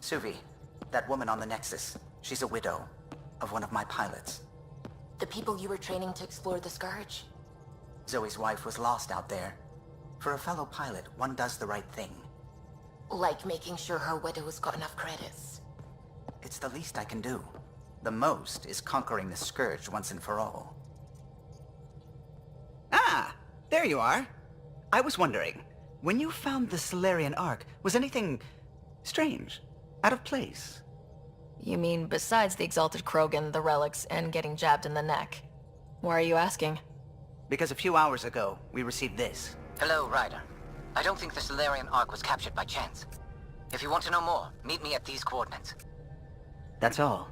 Suvi, that woman on the Nexus, she's a widow of one of my pilots. The people you were training to explore the Scourge? Zoe's wife was lost out there. For a fellow pilot, one does the right thing. Like making sure her widow's got enough credits? It's the least I can do. The most is conquering the Scourge once and for all. Ah! There you are! I was wondering, when you found the Solarian Ark, was anything strange? Out of place? You mean besides the Exalted Krogan, the relics, and getting jabbed in the neck? Why are you asking? Because a few hours ago, we received this. Hello, Ryder. I don't think the Solarian Ark was captured by chance. If you want to know more, meet me at these coordinates. That's all.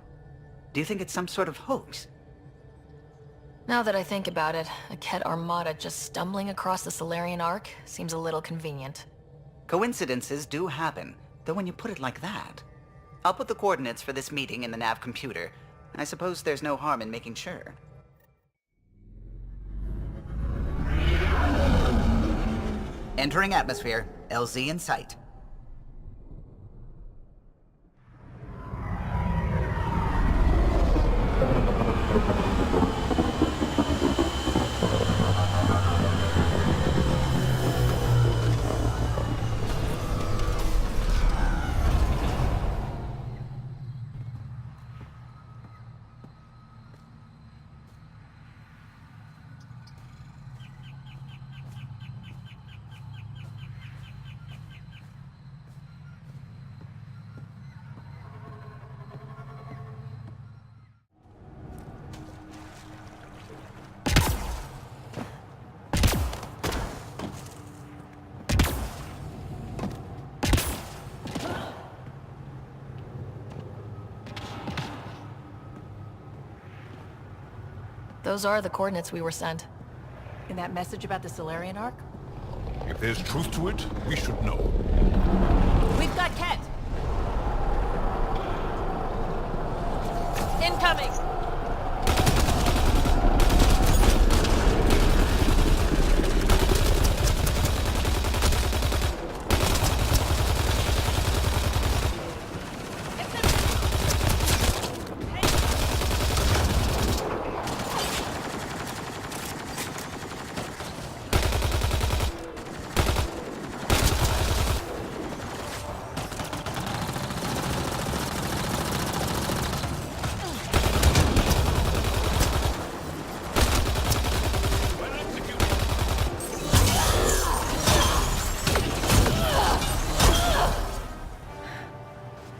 Do you think it's some sort of hoax? Now that I think about it, a Ket armada just stumbling across the Solarian Ark seems a little convenient. Coincidences do happen, though when you put it like that. I'll put the coordinates for this meeting in the nav computer. I suppose there's no harm in making sure. Entering atmosphere. LZ in sight. Those are the coordinates we were sent. In that message about the Solarian Ark? If there's truth to it, we should know. We've got Ket! Incoming!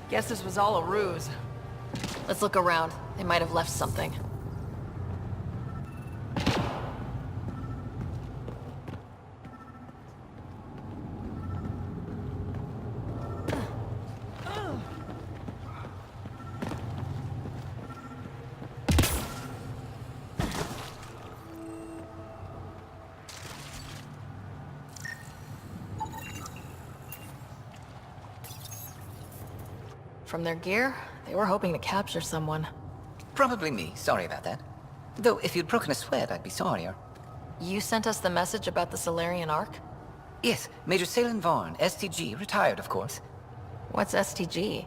Guess this was all a ruse. Let's look around. They might have left something. From their gear, they were hoping to capture someone. Probably me. Sorry about that. Though, if you'd broken a sweat, I'd be sorrier. You sent us the message about the Solarian Ark? Yes, Major Salin Vaughn, STG, retired, of course. What's STG?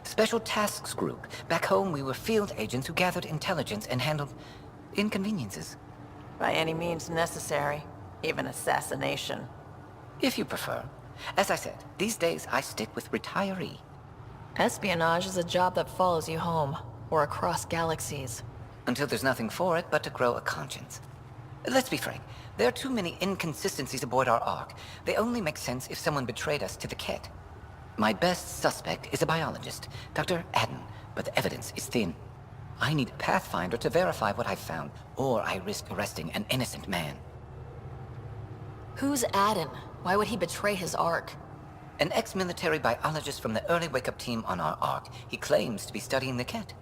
Special Tasks Group. Back home, we were field agents who gathered intelligence and handled inconveniences. By any means necessary. Even assassination. If you prefer. As I said, these days I stick with retiree. Espionage is a job that follows you home, or across galaxies. Until there's nothing for it but to grow a conscience. Let's be frank, there are too many inconsistencies aboard our Ark. They only make sense if someone betrayed us to the Ket. My best suspect is a biologist, Dr. Adden, but the evidence is thin. I need Pathfinder to verify what I've found, or I risk arresting an innocent man. Who's Aden? Why would he betray his Ark? An ex-military biologist from the early wake-up team on our Ark. He claims to be studying the Ket.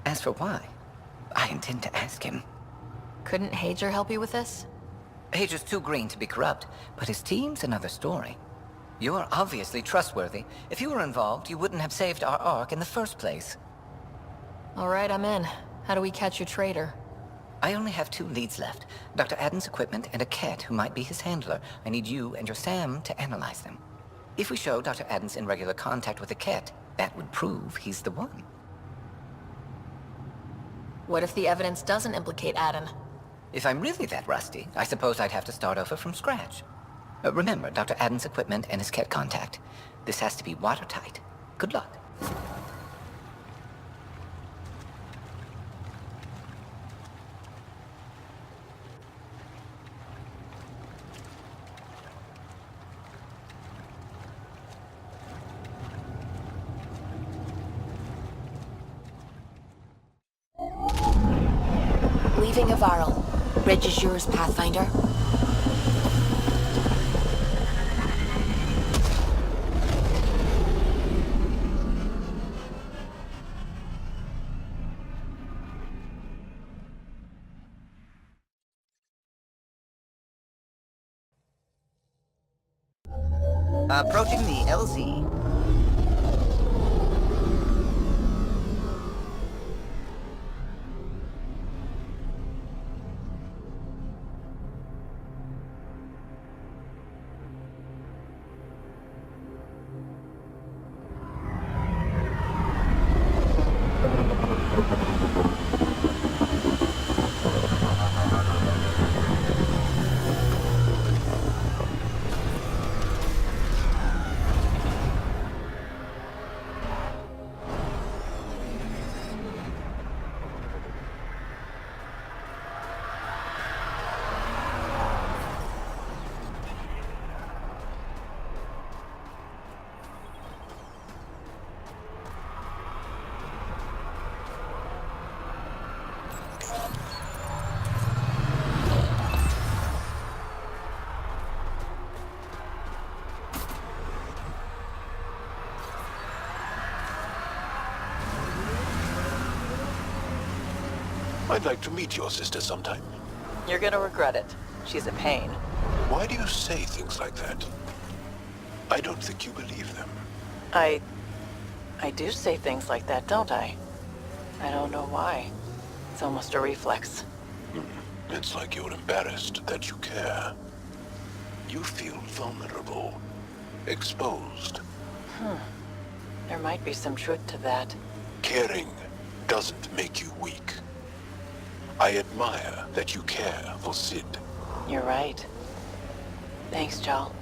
As for why, I intend to ask him. Couldn't Hager help you with this? Hager's too green to be corrupt, but his team's another story. You're obviously trustworthy. If you were involved, you wouldn't have saved our Ark in the first place. All right, I'm in. How do we catch your traitor? I only have 2 leads left. Dr. Aden's equipment and a Ket who might be his handler. I need you and your Sam to analyze them. If we show Dr. Aden's in regular contact with the Ket, that would prove he's the one. What if the evidence doesn't implicate Aden? If I'm really that rusty, I suppose I'd have to start over from scratch. Remember, Dr. Aden's equipment and his Ket contact. This has to be watertight. Good luck. Leaving Avarl. Reg is yours, Pathfinder. Approaching the LZ. I'd like to meet your sister sometime. You're gonna regret it. She's a pain. Why do you say things like that? I don't think you believe them. I do say things like that, don't I? I don't know why. It's almost a reflex. It's like you're embarrassed that you care. You feel vulnerable, exposed. There might be some truth to that. Caring doesn't make you weak. I admire that you care for Sid. You're right. Thanks, Joel.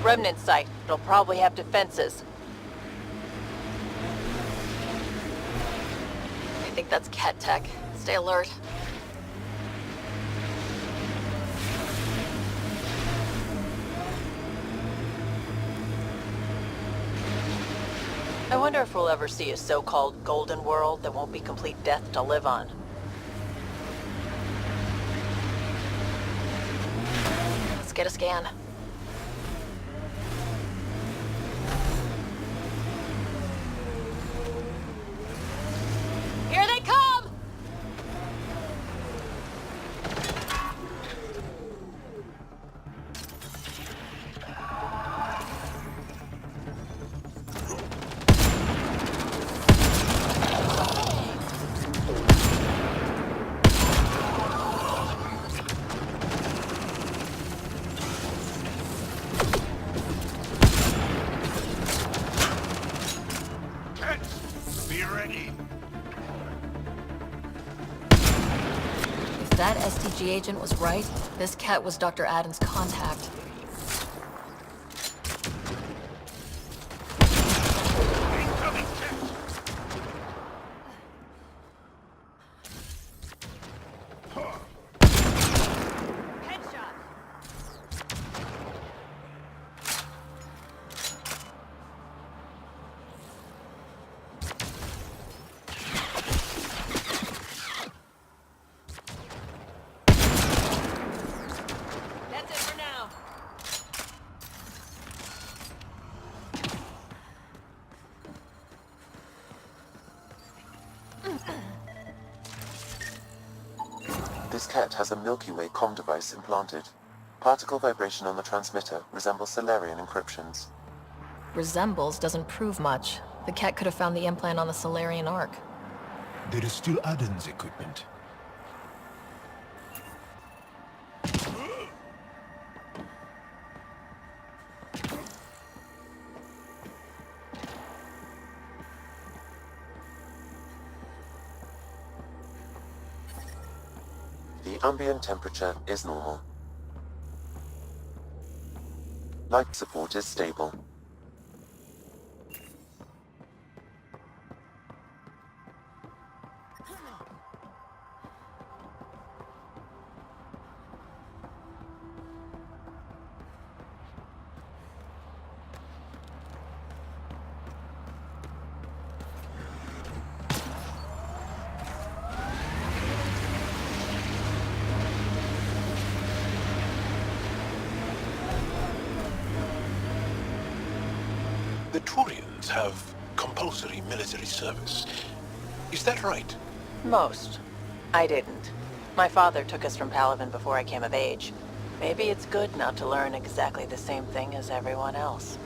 Remnant site. It'll probably have defenses. I think that's Ket tech. Stay alert. I wonder if we'll ever see a so-called golden world that won't be complete death to live on. Let's get a scan. Here they come! Be ready. If that STG agent was right, this Ket was Dr. Aden's contact. Incoming cat. This cat has a Milky Way comm device implanted. Particle vibration on the transmitter resembles Solarian encryptions. Resembles doesn't prove much. The cat could have found the implant on the Solarian Ark. There is still Aden's equipment. The ambient temperature is normal. Life support is stable. The Turians have compulsory military service. Is that right? Most. I didn't. My father took us from Palaven before I came of age. Maybe it's good not to learn exactly the same thing as everyone else.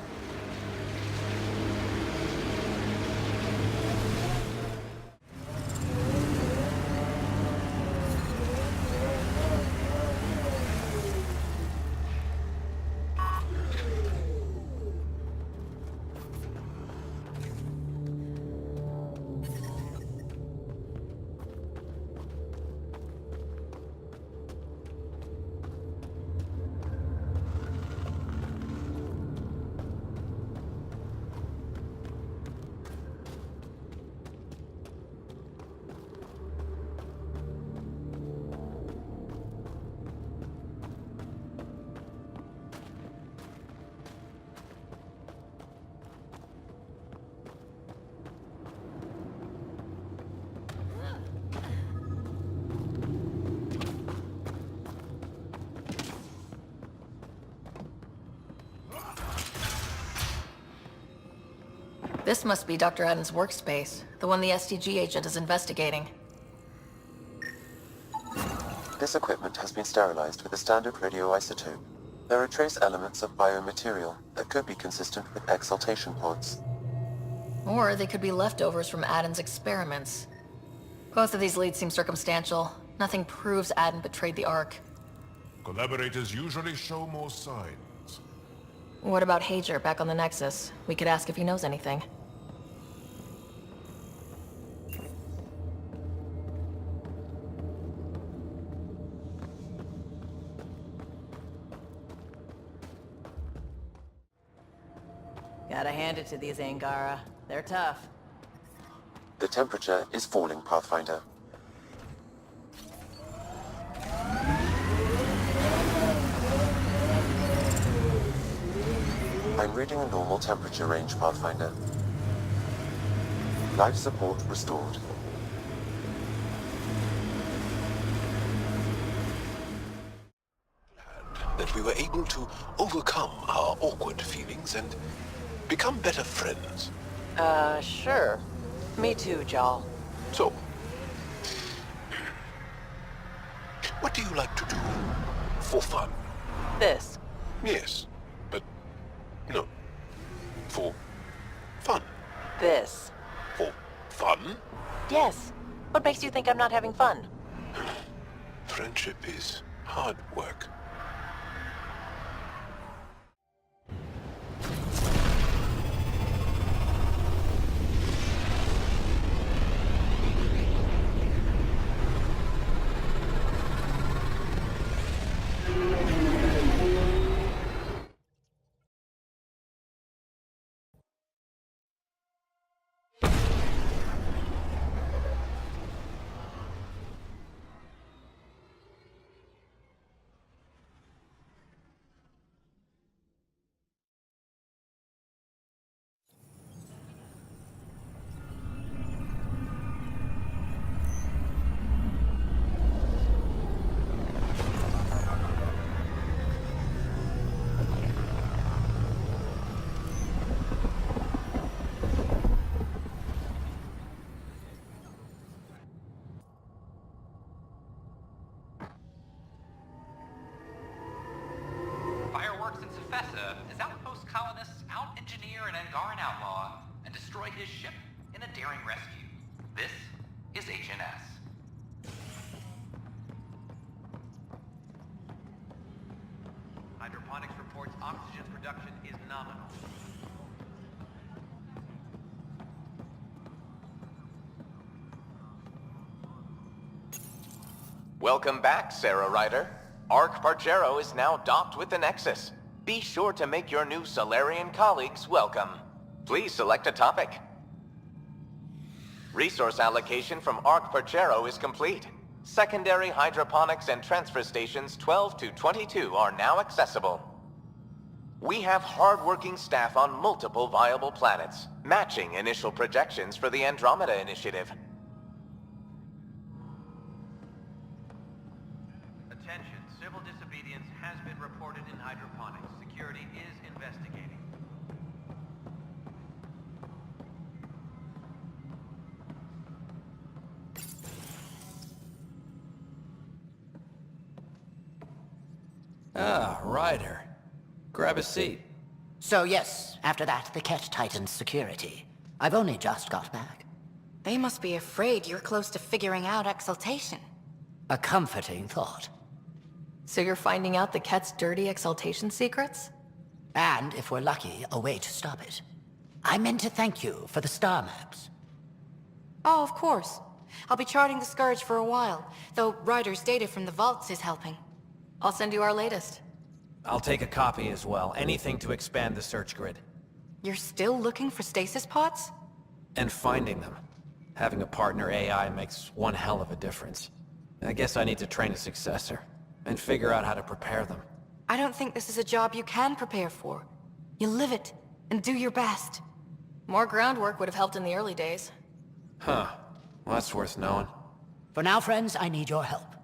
This must be Dr. Aden's workspace, the one the SDG agent is investigating. This equipment has been sterilized with a standard radioisotope. There are trace elements of biomaterial that could be consistent with exaltation pods. Or they could be leftovers from Aden's experiments. Both of these leads seem circumstantial. Nothing proves Aden betrayed the Ark. Collaborators usually show more signs. What about Hager back on the Nexus? We could ask if he knows anything. Gotta hand it to these Angara. They're tough. The temperature is falling, Pathfinder. I'm reading a normal temperature range, Pathfinder. Life support restored. That we were able to overcome our awkward feelings and become better friends. Sure. Me too, Jal. So, what do you like to do for fun? This. Yes, but no. For fun. This. For fun? Yes. What makes you think I'm not having fun? Friendship is hard work. Professor, as outpost colonists out-engineer an Angaran outlaw and destroy his ship in a daring rescue. This is HNS. Hydroponics reports oxygen production is nominal. Welcome back, Sarah Ryder. Ark Pargero is now docked with the Nexus. Be sure to make your new Solarian colleagues welcome. Please select a topic. Resource allocation from Ark Pargero is complete. Secondary hydroponics and transfer stations 12 to 22 are now accessible. We have hard-working staff on multiple viable planets, matching initial projections for the Andromeda Initiative. Attention, civil disobedience has been reported in hydroponics. Security is investigating. Ah, Ryder. Grab a seat. So yes, after that, the Ket tightened security. I've only just got back. They must be afraid you're close to figuring out exaltation. A comforting thought. So you're finding out the Ket's dirty exaltation secrets? And, if we're lucky, a way to stop it. I meant to thank you for the star maps. Oh, of course. I'll be charting the Scourge for a while, though Ryder's data from the vaults is helping. I'll send you our latest. I'll take a copy as well. Anything to expand the search grid. You're still looking for stasis pods? And finding them. Having a partner AI makes one hell of a difference. I guess I need to train a successor, and figure out how to prepare them. I don't think this is a job you can prepare for. You live it, and do your best. More groundwork would have helped in the early days. Huh. Well, that's worth knowing. For now, friends, I need your help.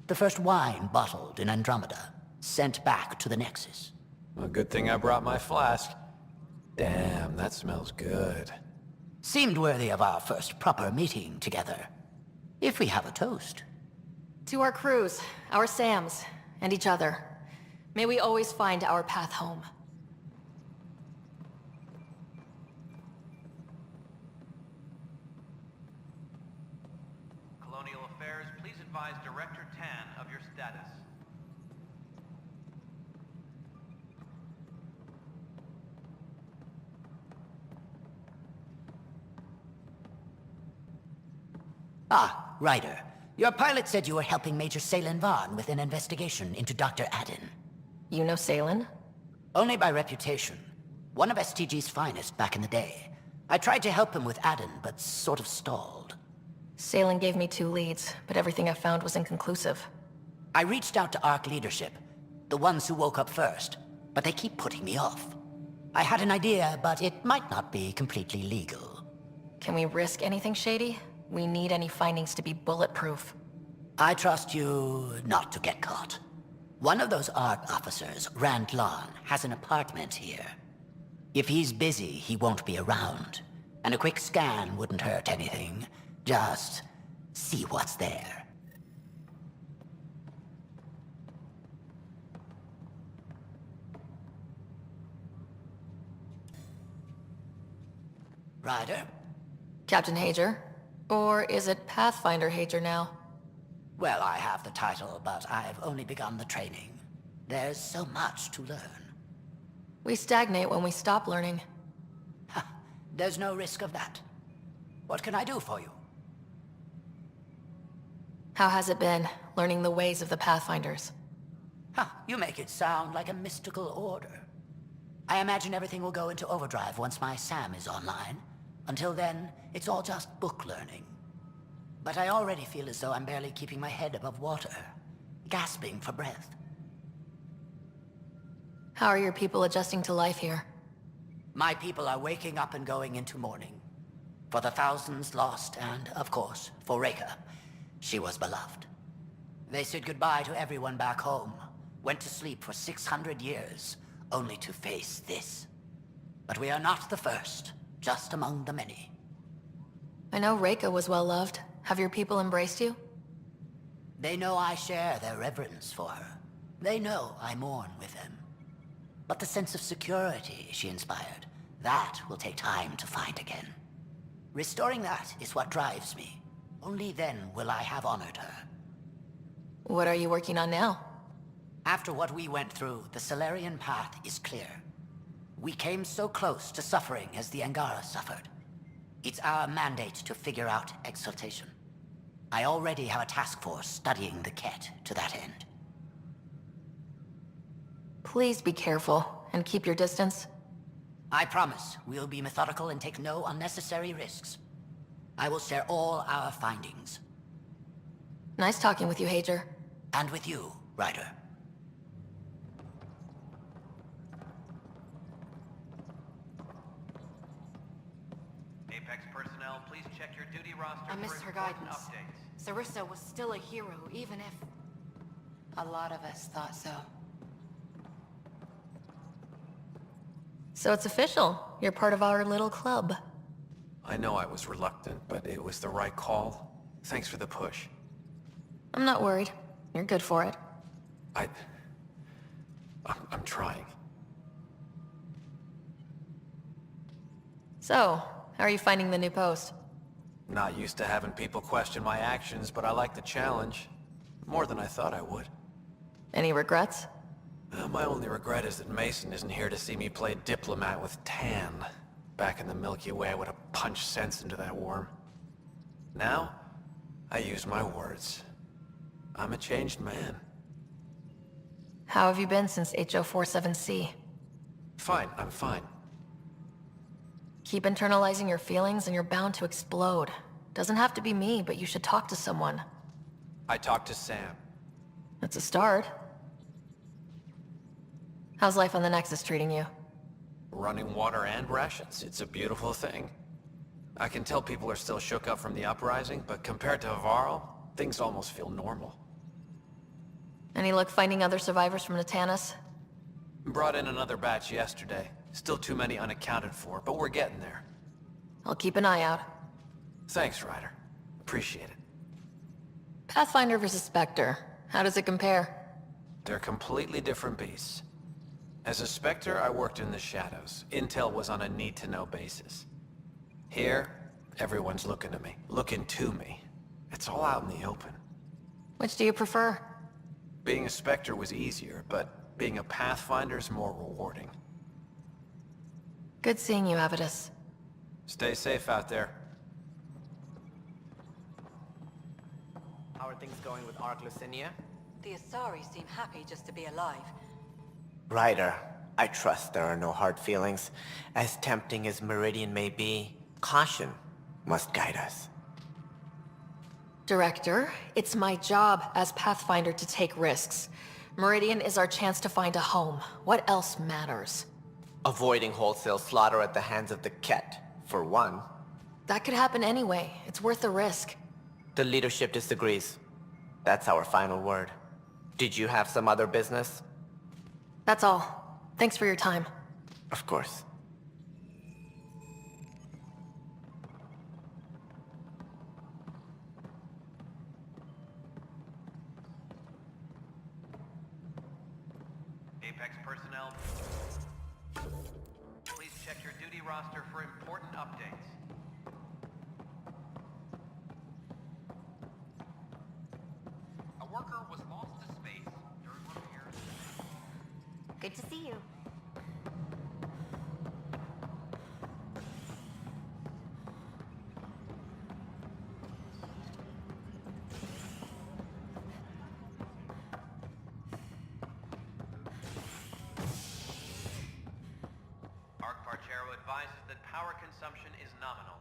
The first wine bottled in Andromeda, sent back to the Nexus. A good thing I brought my flask. Damn, that smells good. Seemed worthy of our first proper meeting together. If we have a toast. To our crews, our Sams, and each other. May we always find our path home. Colonial Affairs, please advise Director Tan of your status. Ah, Ryder. Your pilot said you were helping Major Salen Vaughn with an investigation into Dr. Adden. You know Salen? Only by reputation. One of STG's finest back in the day. I tried to help him with Adden, but sort of stalled. Salen gave me 2 leads, but everything I found was inconclusive. I reached out to ARC leadership, the ones who woke up first, but they keep putting me off. I had an idea, but it might not be completely legal. Can we risk anything shady? We need any findings to be bulletproof. I trust you not to get caught. One of those ARC officers, Rand Lon, has an apartment here. If he's busy, he won't be around. And a quick scan wouldn't hurt anything. Just see what's there. Ryder? Captain Hager? Or is it Pathfinder Hager now? Well, I have the title, but I've only begun the training. There's so much to learn. We stagnate when we stop learning. There's no risk of that. What can I do for you? How has it been, learning the ways of the Pathfinders? You make it sound like a mystical order. I imagine everything will go into overdrive once my SAM is online. Until then, it's all just book learning. But I already feel as though I'm barely keeping my head above water, gasping for breath. How are your people adjusting to life here? My people are waking up and going into mourning. For the thousands lost and, of course, for Reka. She was beloved. They said goodbye to everyone back home, went to sleep for 600 years, only to face this. But we are not the first, just among the many. I know Reka was well loved. Have your people embraced you? They know I share their reverence for her. They know I mourn with them. But the sense of security she inspired, that will take time to find again. Restoring that is what drives me. Only then will I have honored her. What are you working on now? After what we went through, the Solarian path is clear. We came so close to suffering as the Angara suffered. It's our mandate to figure out exaltation. I already have a task force studying the Ket to that end. Please be careful and keep your distance. I promise we'll be methodical and take no unnecessary risks. I will share all our findings. Nice talking with you, Hager. And with you, Ryder. Apex personnel, please check your duty roster I missed her guidance. Sarissa was still a hero, even if... a lot of us thought so. So it's official. You're part of our little club. I know I was reluctant, but it was the right call. Thanks for the push. I'm not worried. You're good for it. I'm trying. So, how are you finding the new post? Not used to having people question my actions, but I like the challenge. More than I thought I would. Any regrets? My only regret is that Mason isn't here to see me play diplomat with Tan. Back in the Milky Way, I would have punched sense into that worm. Now, I use my words. I'm a changed man. How have you been since HO47C? Fine, I'm fine. Keep internalizing your feelings and you're bound to explode. Doesn't have to be me, but you should talk to someone. I talked to Sam. That's a start. How's life on the Nexus treating you? Running water and rations. It's a beautiful thing. I can tell people are still shook up from the uprising, but compared to Varl, things almost feel normal. Any luck finding other survivors from Natanis? Brought in another batch yesterday. Still too many unaccounted for, but we're getting there. I'll keep an eye out. Thanks, Ryder. Appreciate it. Pathfinder versus Spectre. How does it compare? They're completely different beasts. As a Spectre, I worked in the shadows. Intel was on a need-to-know basis. Here, everyone's looking at me, looking to me. It's all out in the open. Which do you prefer? Being a Spectre was easier, but being a Pathfinder's more rewarding. Good seeing you, Avidus. Stay safe out there. How are things going with Ark Lucinia? The Asari seem happy just to be alive. Ryder, I trust there are no hard feelings. As tempting as Meridian may be, caution must guide us. Director, it's my job as Pathfinder to take risks. Meridian is our chance to find a home. What else matters? Avoiding wholesale slaughter at the hands of the Ket, for one. That could happen anyway. It's worth the risk. The leadership disagrees. That's our final word. Did you have some other business? That's all. Thanks for your time. Of course. Apex personnel, please check your duty roster for important updates. A worker was lost to space during repairs. Good to see you. Parchero advises that power consumption is nominal.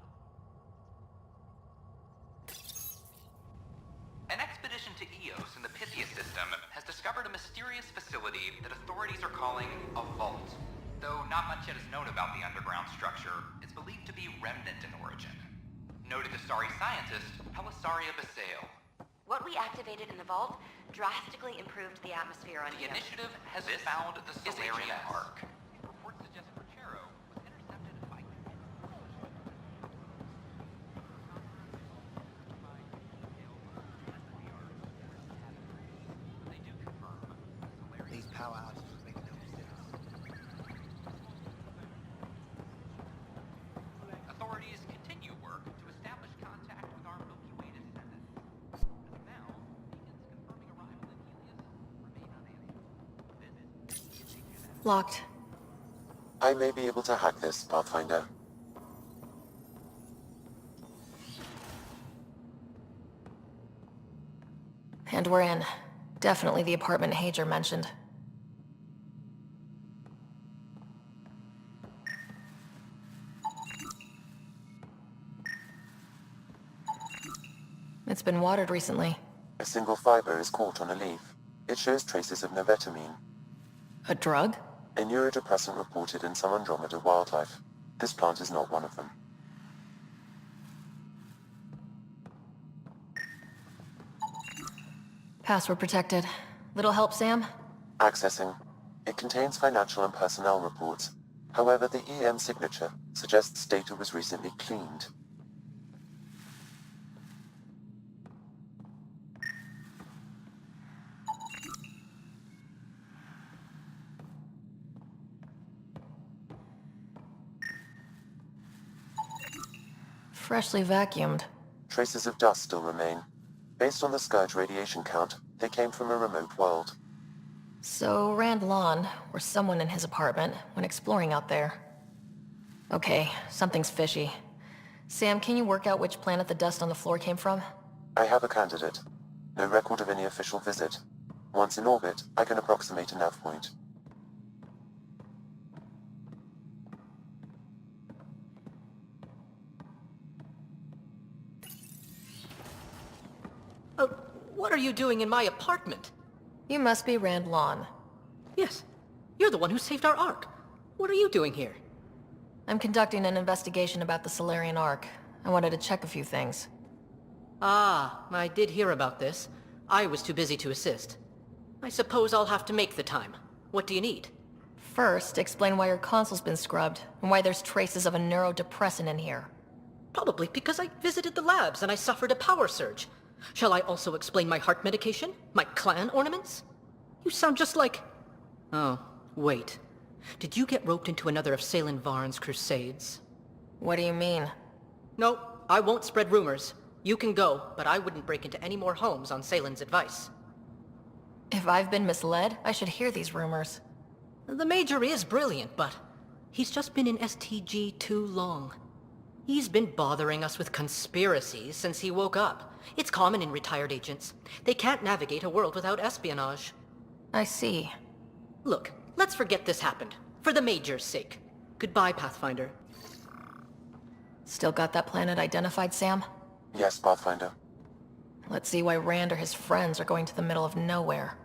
An expedition to Eos in the Pythia system has discovered a mysterious facility that authorities are calling a vault. Though not much yet is known about the underground structure, it's believed to be remnant in origin. Noted Asari scientist Pelisaria Basale. What we activated in the vault drastically improved the atmosphere on The Eos. initiative has found the Solarian Ark. Reports suggest Parchero was intercepted by... These power outages make no sense. Locked. I may be able to hack this, Pathfinder. And we're in. Definitely the apartment Hager mentioned. It's been watered recently. A single fiber is caught on a leaf. It shows traces of novetamine, A drug? a neurodepressant reported in some Andromeda wildlife. This plant is not one of them. Password protected. Little help, Sam? Accessing. It contains financial and personnel reports. However, the EM signature suggests data was recently cleaned. Freshly vacuumed. Traces of dust still remain. Based on the Scourge radiation count, they came from a remote world. So Rand Lawn, or someone in his apartment, went exploring out there. Okay, something's fishy. Sam, can you work out which planet the dust on the floor came from? I have a candidate. No record of any official visit. Once in orbit, I can approximate a nav point. What are you doing in my apartment? You must be Rand Lawn. Yes. You're the one who saved our Ark. What are you doing here? I'm conducting an investigation about the Solarian Ark. I wanted to check a few things. Ah, I did hear about this. I was too busy to assist. I suppose I'll have to make the time. What do you need? First, explain why your console's been scrubbed, and why there's traces of a neurodepressant in here. Probably because I visited the labs and I suffered a power surge. Shall I also explain my heart medication? My clan ornaments? You sound just like... Oh, wait. Did you get roped into another of Salen Varn's crusades? What do you mean? No, I won't spread rumors. You can go, but I wouldn't break into any more homes on Salen's advice. If I've been misled, I should hear these rumors. The Major is brilliant, but he's just been in STG too long. He's been bothering us with conspiracies since he woke up. It's common in retired agents. They can't navigate a world without espionage. I see. Look, let's forget this happened. For the Major's sake. Goodbye, Pathfinder. Still got that planet identified, Sam? Yes, Pathfinder. Let's see why Rand or his friends are going to the middle of nowhere.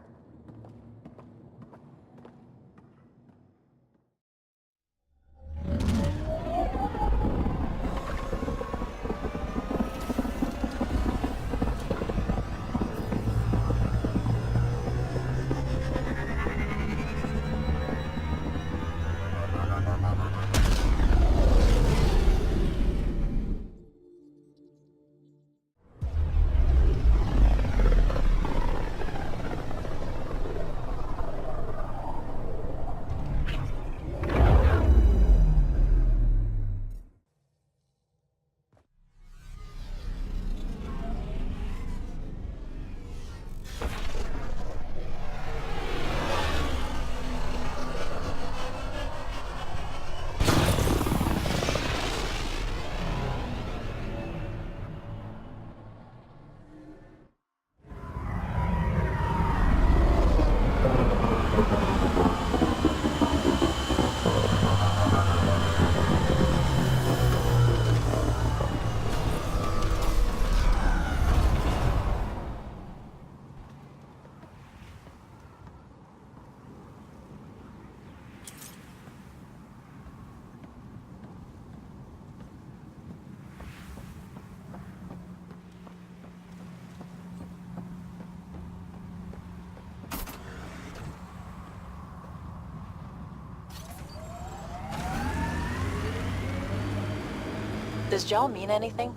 Does Jal mean anything?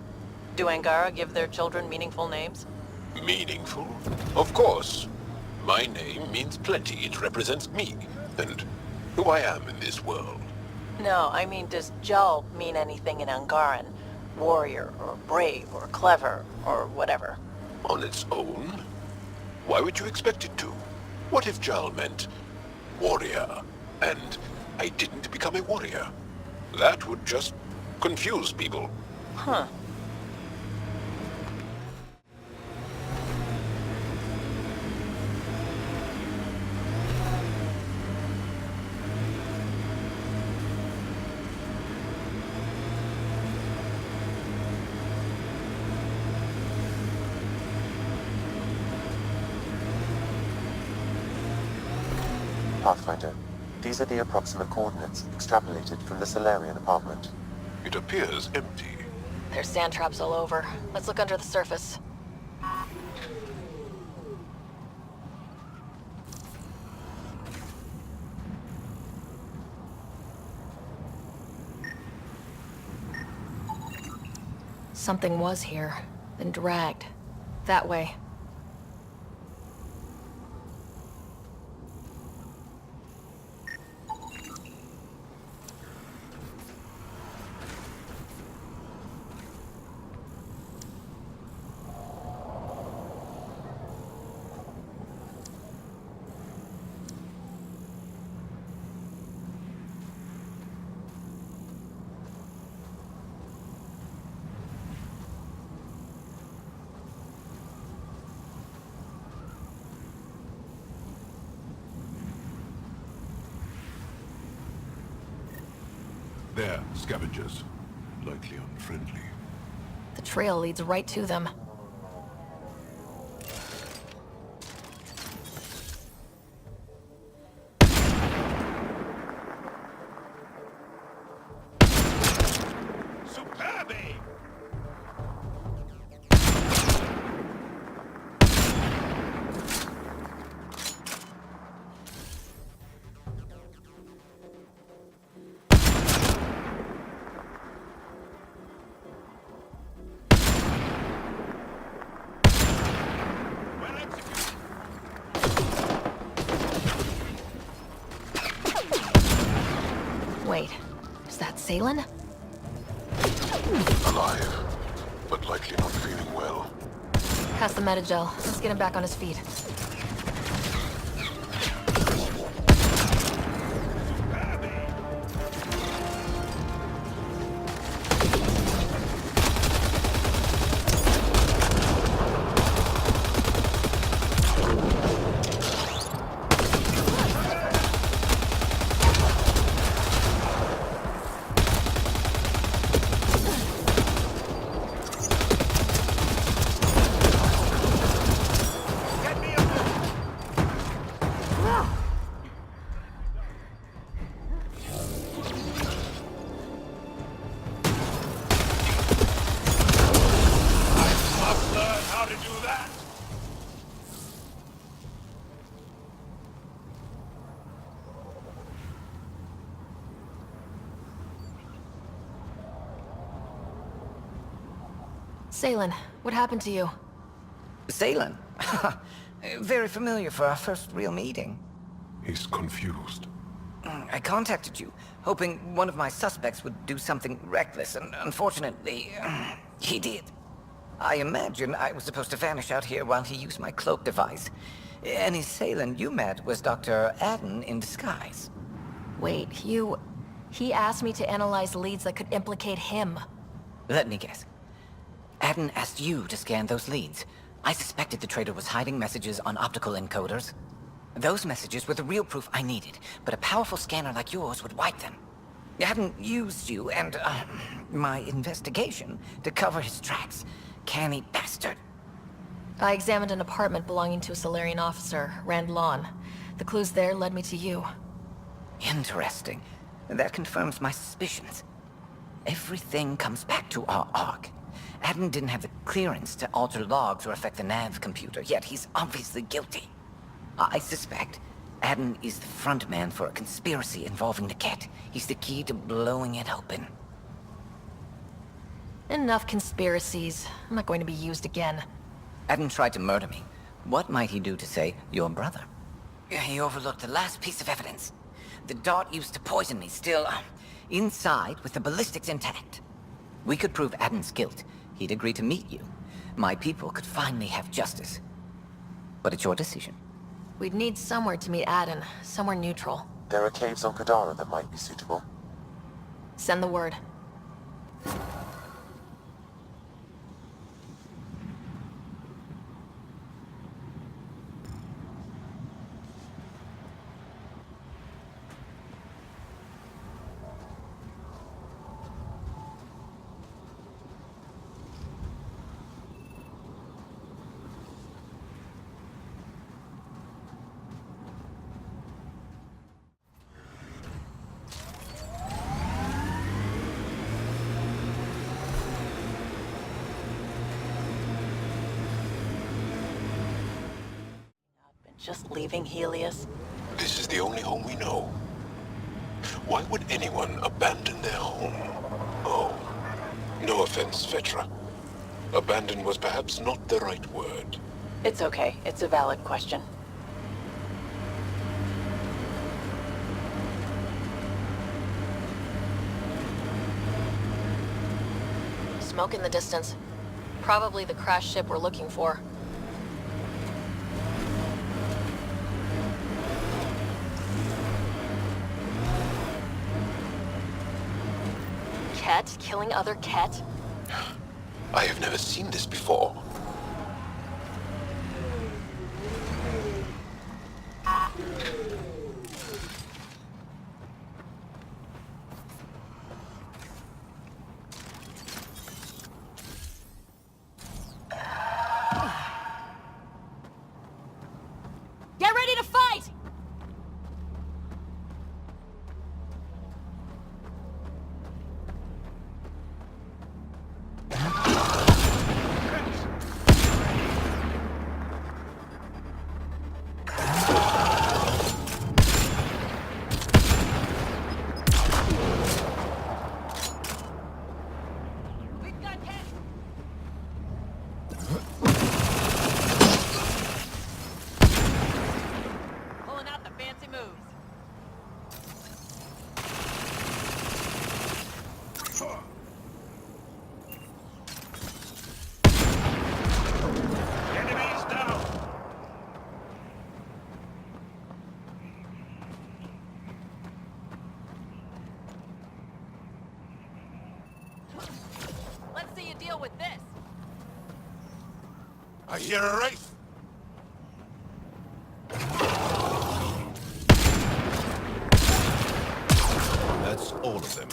Do Angara give their children meaningful names? Meaningful? Of course. My name means plenty. It represents me, and who I am in this world. No, I mean, does Jal mean anything in Angaran? Warrior, or brave, or clever, or whatever? On its own? Why would you expect it to? What if Jal meant warrior, And I didn't become a warrior. That would just confuse people. Huh. Pathfinder, these are the approximate coordinates extrapolated from the Solarian apartment. It appears empty. There's sand traps all over. Let's look under the surface. Something was here, then dragged. That way. There, scavengers. Likely unfriendly. The trail leads right to them. Wait, is that Salen? Alive, but likely not feeling well. Pass the metagel. Let's get him back on his feet. Salen, what happened to you? Salen? Very familiar for our first real meeting. He's confused. I contacted you, hoping one of my suspects would do something reckless, and unfortunately, he did. I imagine I was supposed to vanish out here while he used my cloak device. Any Salen you met was Dr. Adden in disguise. Wait, He asked me to analyze leads that could implicate him. Let me guess. Adden asked you to scan those leads. I suspected the traitor was hiding messages on optical encoders. Those messages were the real proof I needed, but a powerful scanner like yours would wipe them. Adden used you and, my investigation to cover his tracks. Canny bastard. I examined an apartment belonging to a Solarian officer, Rand Lawn. The clues there led me to you. Interesting. That confirms my suspicions. Everything comes back to our arc. Adden didn't have the clearance to alter logs or affect the nav computer, yet he's obviously guilty. I suspect Adden is the front man for a conspiracy involving the Ket. He's the key to blowing it open. Enough conspiracies. I'm not going to be used again. Adden tried to murder me. What might he do to say, your brother? He overlooked the last piece of evidence. The dart used to poison me still, inside with the ballistics intact. We could prove Adden's guilt. He'd agree to meet you. My people could finally have justice. But it's your decision. We'd need somewhere to meet Adden, somewhere neutral. There are caves on Kadara that might be suitable. Send the word. Just leaving Helios? This is the only home we know. Why would anyone abandon their home? Oh, no offense, Vetra. Abandon was perhaps not the right word. It's okay. It's a valid question. Smoke in the distance. Probably the crashed ship we're looking for. Ket killing other Ket? I have never seen this before. Get ready to fight! Pulling out the fancy moves. Enemies down! Let's see you deal with this. I hear a wraith! That's all of them.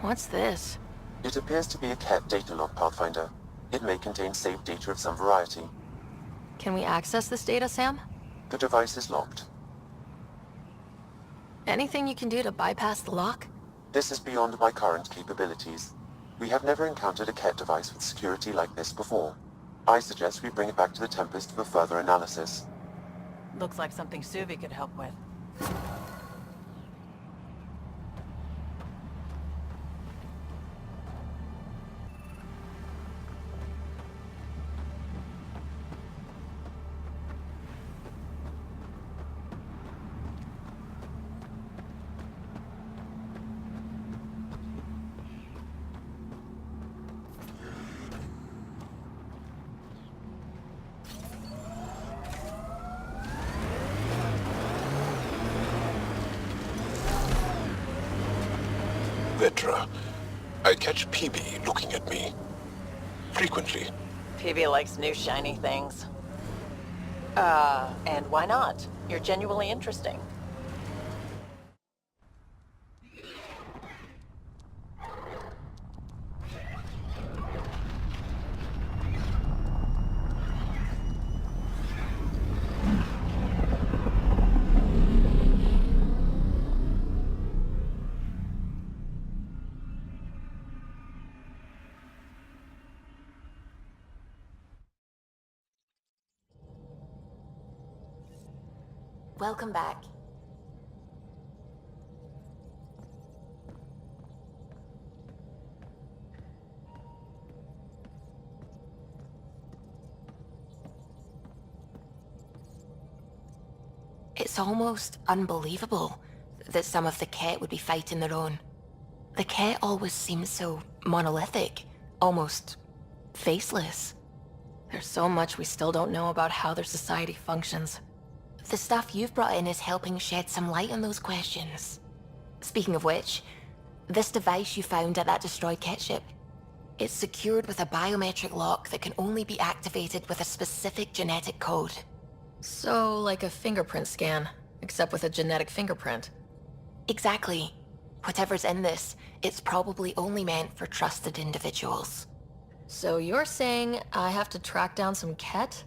What's this? It appears to be a Ket data log, Pathfinder. It may contain saved data of some variety. Can we access this data, Sam? The device is locked. Anything you can do to bypass the lock? This is beyond my current capabilities. We have never encountered a Ket device with security like this before. I suggest we bring it back to the Tempest for further analysis. Looks like something Suvi could help with. Vetra, I catch PB looking at me. Frequently. PB likes new shiny things. And why not? You're genuinely interesting. Welcome back. It's almost unbelievable that some of the Ket would be fighting their own. The Ket always seems so monolithic, almost faceless. There's so much we still don't know about how their society functions. The stuff you've brought in is helping shed some light on those questions. Speaking of which, this device you found at that destroyed Ket ship, it's secured with a biometric lock that can only be activated with a specific genetic code. So, like a fingerprint scan, except with a genetic fingerprint. Exactly. Whatever's in this, it's probably only meant for trusted individuals. So you're saying I have to track down some Ket?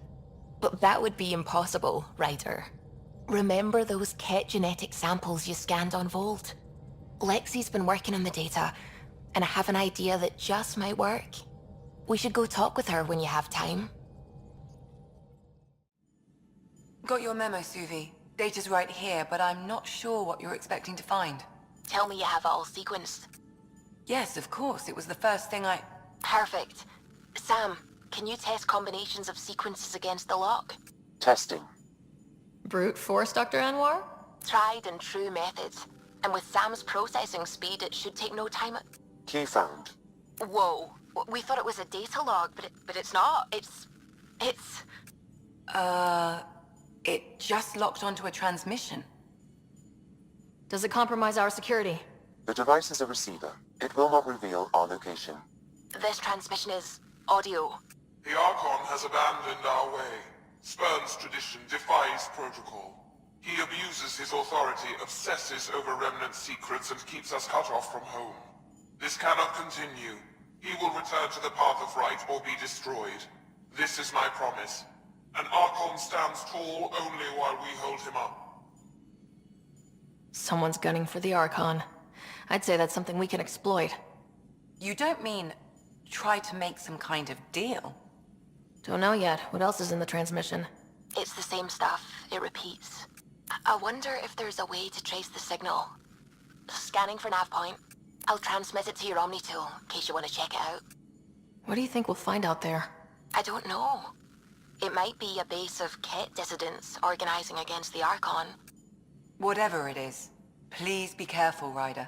But that would be impossible, Ryder. Remember those Ket genetic samples you scanned on Volt? Lexi's been working on the data, and I have an idea that just might work. We should go talk with her when you have time. Got your memo, Suvi. Data's right here, but I'm not sure what you're expecting to find. Tell me you have it all sequenced. Yes, of course. It was the first thing I... Perfect. Sam, can you test combinations of sequences against the lock? Testing. Brute force, Dr. Anwar? Tried and true methods. And with Sam's processing speed, it should take no time. Key found. Whoa. We thought it was a data log, but it's not. It's... It just locked onto a transmission. Does it compromise our security? The device is a receiver. It will not reveal our location. This transmission is audio. The Archon has abandoned our way, spurns tradition, defies protocol. He abuses his authority, obsesses over Remnant secrets, and keeps us cut off from home. This cannot continue. He will return to the path of right or be destroyed. This is my promise. An Archon stands tall only while we hold him up. Someone's gunning for the Archon. I'd say that's something we can exploit. You don't mean try to make some kind of deal? Don't know yet. What else is in the transmission? It's the same stuff. It repeats. I wonder if there's a way to trace the signal. Scanning for nav point. I'll transmit it to your Omni tool, in case you want to check it out. What do you think we'll find out there? I don't know. It might be a base of Ket dissidents organizing against the Archon. Whatever it is, please be careful, Ryder.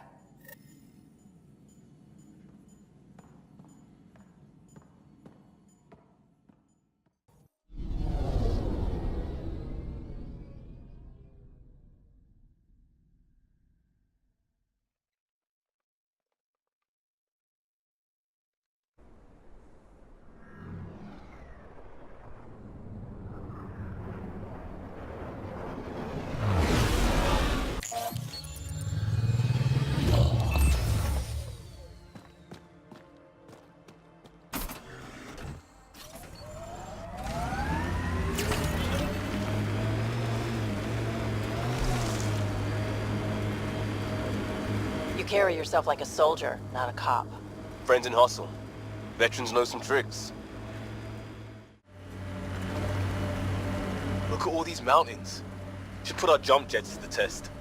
You carry yourself like a soldier, not a cop. Friends in hustle. Veterans know some tricks. Look at all these mountains. Should put our jump jets to the test.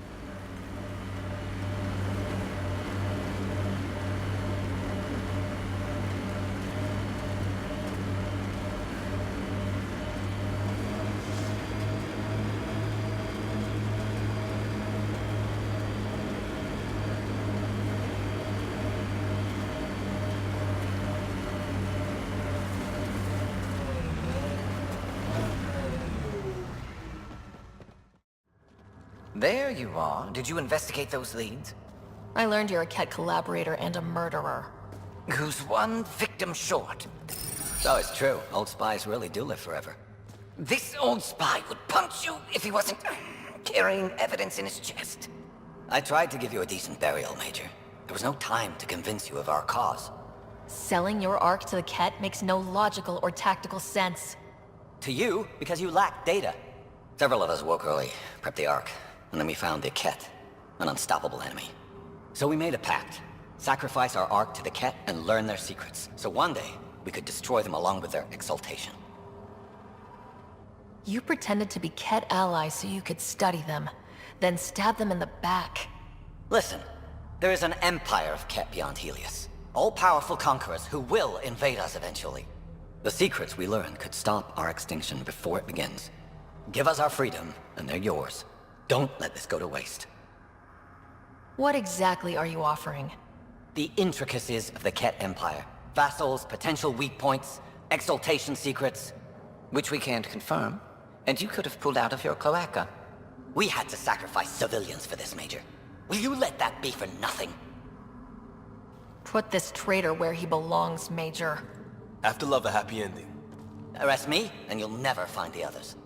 There you are. Did you investigate those leads? I learned you're a Ket collaborator and a murderer. Who's one victim short? So it's true. Old spies really do live forever. This old spy would punch you if he wasn't carrying evidence in his chest. I tried to give you a decent burial, Major. There was no time to convince you of our cause. Selling your Ark to the Ket makes no logical or tactical sense. To you, because you lack data. Several of us woke early, prepped the Ark, and then we found the Ket, an unstoppable enemy. So we made a pact. Sacrifice our Ark to the Ket and learn their secrets, so one day we could destroy them along with their exaltation. You pretended to be Ket allies so you could study them, then stab them in the back. Listen, there is an empire of Ket beyond Helios. All-powerful conquerors who will invade us eventually. The secrets we learn could stop our extinction before it begins. Give us our freedom, and they're yours. Don't let this go to waste. What exactly are you offering? The intricacies of the Ket Empire. Vassals, potential weak points, exaltation secrets. Which we can't confirm, and you could have pulled out of your cloaca. We had to sacrifice civilians for this, Major. Will you let that be for nothing? Put this traitor where he belongs, Major. Have to love a happy ending. Arrest me, and you'll never find the others.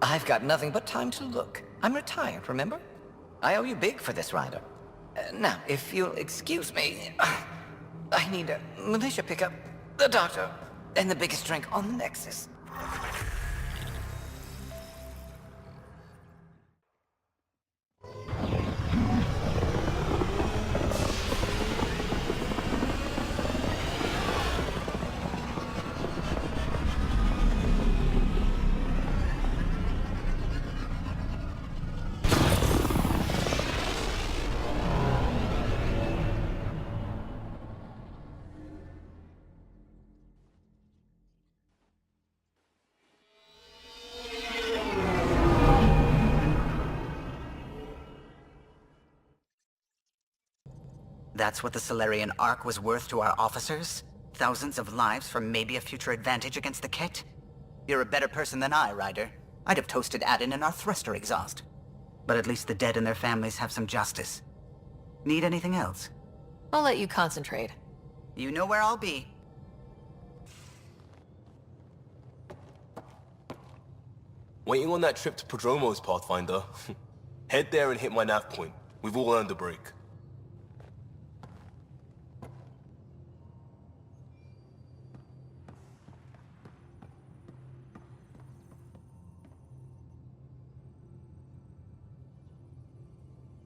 I've got nothing but time to look. I'm retired, remember? I owe you big for this, Ryder. Now, if you'll excuse me, I need a militia pickup, the doctor, and the biggest drink on the Nexus. That's what the Solarian Ark was worth to our officers? Thousands of lives for maybe a future advantage against the Ket? You're a better person than I, Ryder. I'd have toasted Adin in our thruster exhaust. But at least the dead and their families have some justice. Need anything else? I'll let you concentrate. You know where I'll be. Waiting on that trip to Prodromos, Pathfinder. Head there and hit my nav point. We've all earned a break.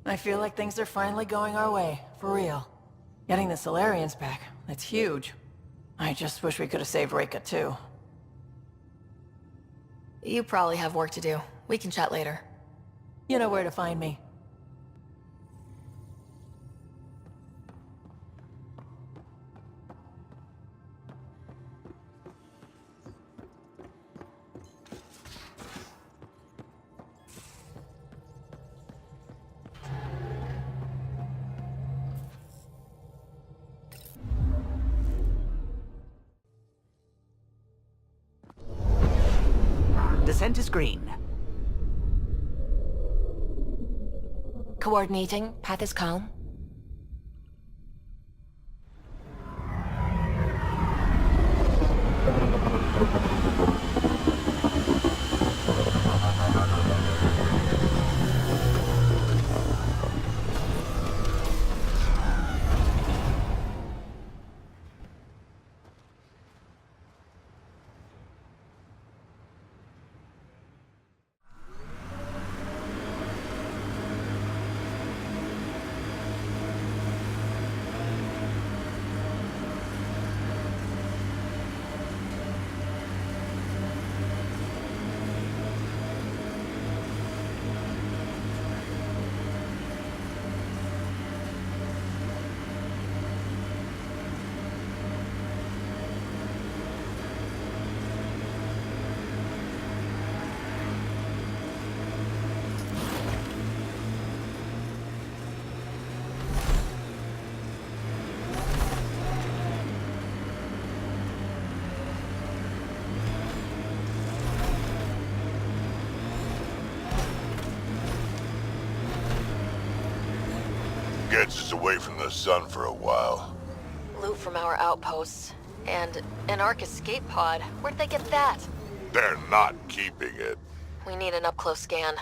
I feel like things are finally going our way, for real. Getting the Solarians back, that's huge. I just wish we could have saved Reka too. You probably have work to do. We can chat later. You know where to find me. Descent is green. Coordinating. Path is calm. Gets us away from the sun for a while. Loot from our outposts. And an Ark escape pod. Where'd they get that? They're not keeping it. We need an up-close scan.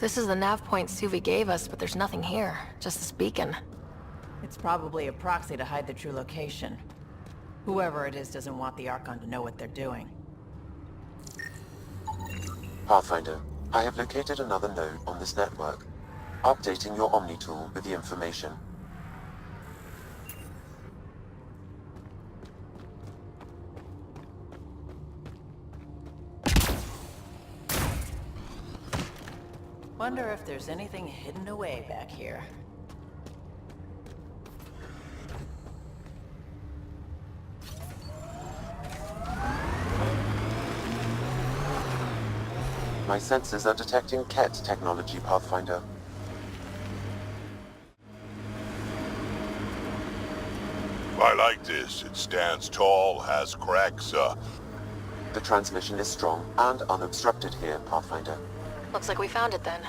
This is the nav point Suvi gave us, but there's nothing here. Just this beacon. It's probably a proxy to hide the true location. Whoever it is doesn't want the Archon to know what they're doing. Pathfinder, I have located another node on this network. Updating your Omni tool with the information. Wonder if there's anything hidden away back here. My sensors are detecting Ket technology, Pathfinder. I like this. It stands tall, has cracks, The transmission is strong and unobstructed here, Pathfinder. Looks like we found it then.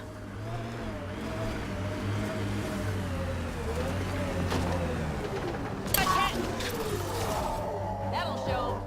That'll show.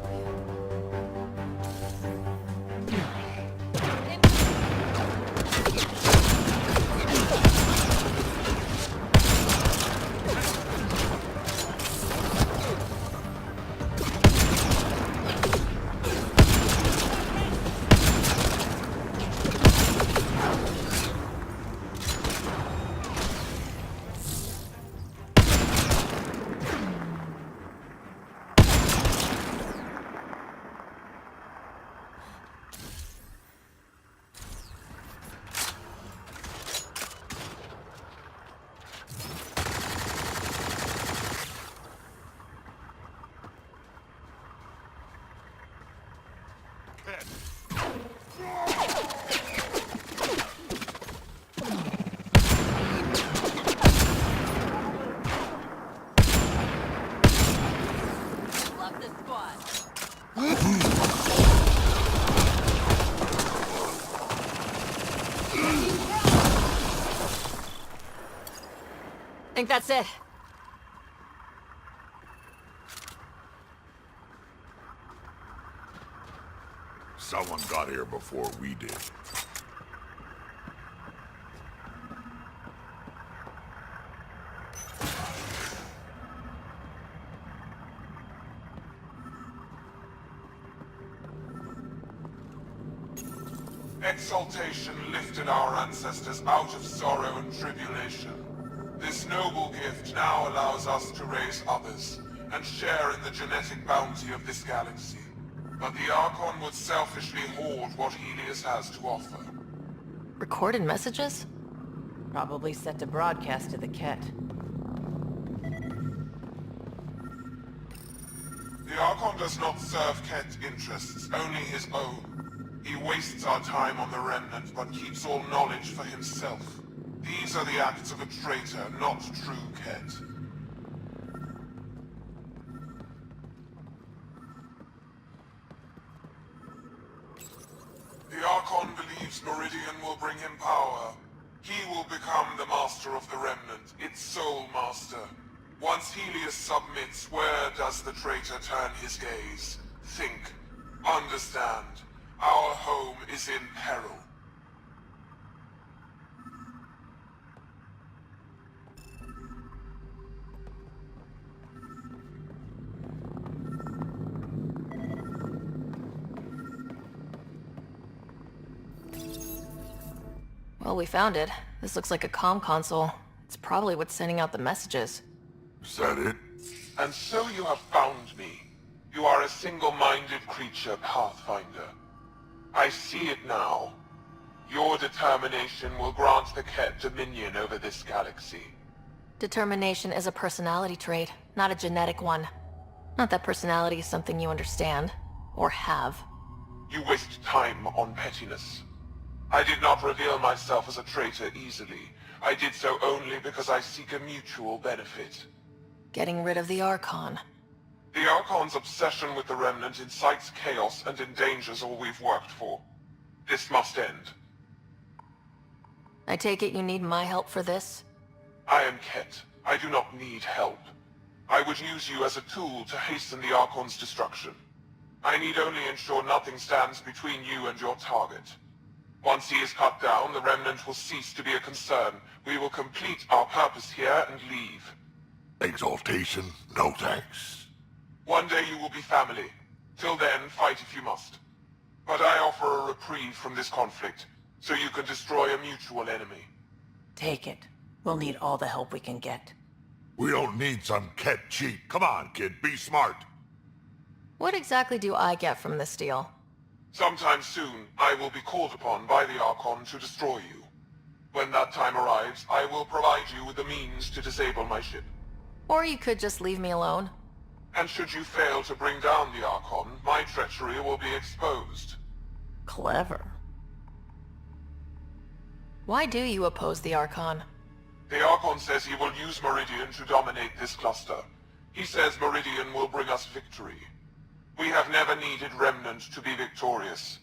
Love this squad. Think that's it. Someone got here before we did. Exaltation lifted our ancestors out of sorrow and tribulation. This noble gift now allows us to raise others and share in the genetic bounty of this galaxy. But the Archon would selfishly hoard what Helios has to offer. Recorded messages? Probably set to broadcast to the Ket. The Archon does not serve Ket interests, only his own. He wastes our time on the Remnant, but keeps all knowledge for himself. These are the acts of a traitor, not true Ket. The Archon believes Meridian will bring him power. He will become the master of the Remnant, its sole master. Once Helios submits, where does the traitor turn his gaze? Think. Understand. Our home is in peril. Well, we found it. This looks like a comm console. It's probably what's sending out the messages. Is that it? And so you have found me. You are a single-minded creature, Pathfinder. I see it now. Your determination will grant the Ket dominion over this galaxy. Determination is a personality trait, not a genetic one. Not that personality is something you understand. Or have. You waste time on pettiness. I did not reveal myself as a traitor easily. I did so only because I seek a mutual benefit. Getting rid of the Archon. The Archon's obsession with the Remnant incites chaos and endangers all we've worked for. This must end. I take it you need my help for this? I am Ket. I do not need help. I would use you as a tool to hasten the Archon's destruction. I need only ensure nothing stands between you and your target. Once he is cut down, the Remnant will cease to be a concern. We will complete our purpose here and leave. Exaltation? No thanks. One day you will be family. Till then, fight if you must. But I offer a reprieve from this conflict, so you can destroy a mutual enemy. Take it. We'll need all the help we can get. We don't need some Ket cheat. Come on, kid, be smart. What exactly do I get from this deal? Sometime soon, I will be called upon by the Archon to destroy you. When that time arrives, I will provide you with the means to disable my ship. Or you could just leave me alone. And should you fail to bring down the Archon, my treachery will be exposed. Clever. Why do you oppose the Archon? The Archon says he will use Meridian to dominate this cluster. He says Meridian will bring us victory. We have never needed Remnant to be victorious.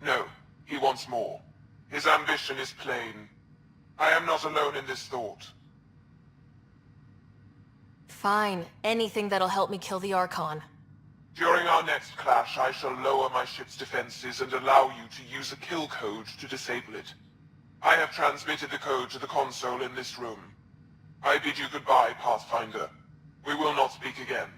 No, he wants more. His ambition is plain. I am not alone in this thought. Fine. Anything that'll help me kill the Archon. During our next clash, I shall lower my ship's defenses and allow you to use a kill code to disable it. I have transmitted the code to the console in this room. I bid you goodbye, Pathfinder. We will not speak again.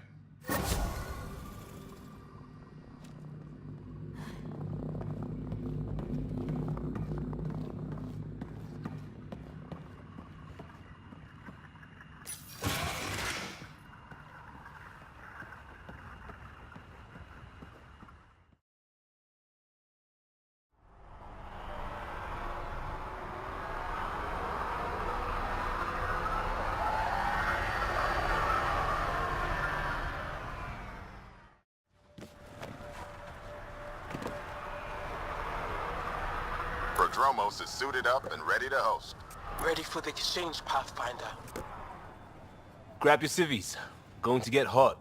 Prodromos is suited up and ready to host. Ready for the exchange, Pathfinder. Grab your civvies. Going to get hot.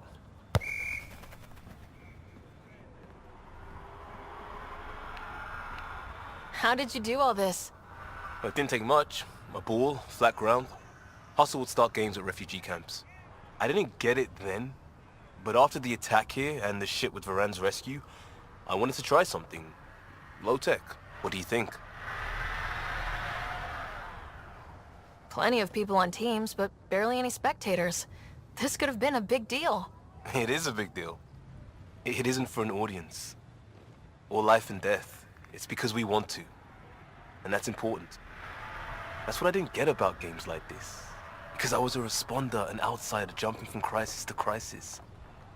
How did you do all this? It didn't take much. A ball, flat ground. Hustle would start games at refugee camps. I didn't get it then, but after the attack here and the shit with Varan's rescue, I wanted to try something. Low tech. What do you think? Plenty of people on teams, but barely any spectators. This could have been a big deal. It is a big deal. It isn't for an audience. Or life and death. It's because we want to. And that's important. That's what I didn't get about games like this. Because I was a responder, an outsider jumping from crisis to crisis.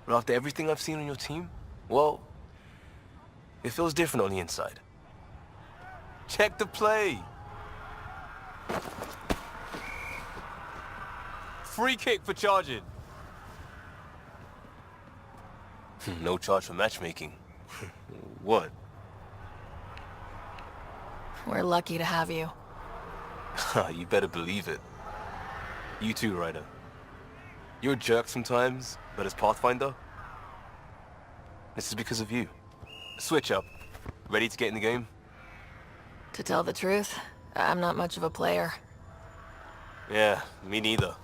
But after everything I've seen on your team, well, it feels different on the inside. Check the play! Free kick for charging! No charge for matchmaking. What? We're lucky to have you. You better believe it. You too, Ryder. You're a jerk sometimes, but as Pathfinder, this is because of you. Switch up. Ready to get in the game? To tell the truth, I'm not much of a player. Yeah, me neither.